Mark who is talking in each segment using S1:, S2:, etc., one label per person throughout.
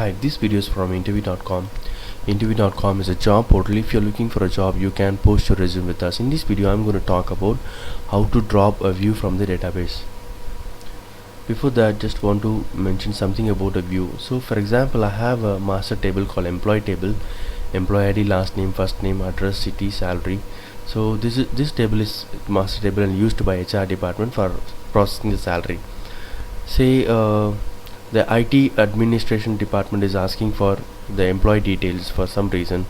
S1: Hi, this video is from interview.com. Interview.com is a job portal. If you're looking for a job, you can post your resume with us. In this video, I'm going to talk about how to drop a view from the database. Before that, just want to mention something about a view. So for example, I have a master table called employee table, employee ID, last name, first name, address, city, salary. So this table is master table and used by HR department for processing the salary. Say the IT administration department is asking for the employee details for some reason.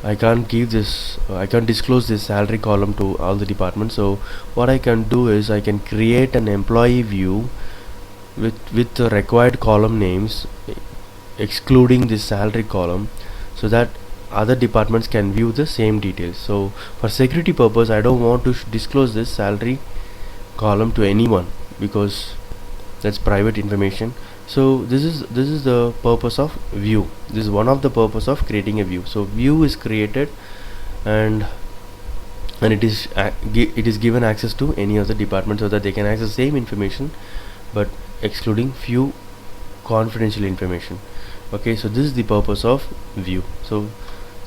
S1: I can't disclose this salary column to all the departments. So what I can do is I can create an employee view with the required column names, excluding this salary column, so that other departments can view the same details. So for security purpose, I don't want to disclose this salary column to anyone because that's private information. So this is the purpose of view. This is one of the purpose of creating a view. So view is created and it is given access to any other department so that they can access same information but excluding few confidential information. Okay, so this is the purpose of view. So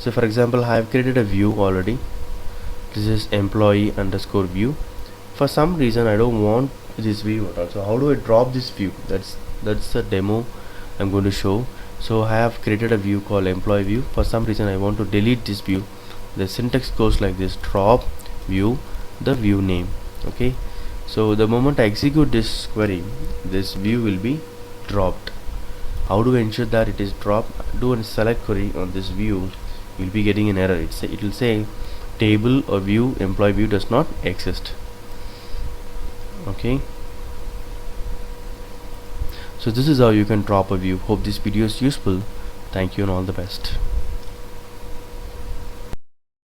S1: for example, I have created a view already. This is employee underscore view. For some reason I don't want this view at all. So how do I drop this view? That's the demo I'm going to show. So I have created a view called employee view. For some reason I want to delete this view. The syntax goes like this: drop view, the view name. Okay, so the moment I execute this query, this view will be dropped. How do I ensure that it is dropped? Do a select query on this view. You'll be getting an error. It will say table or view employee view does not exist. Okay, so this is how you can drop a view. Hope this video is useful. Thank you and all the best.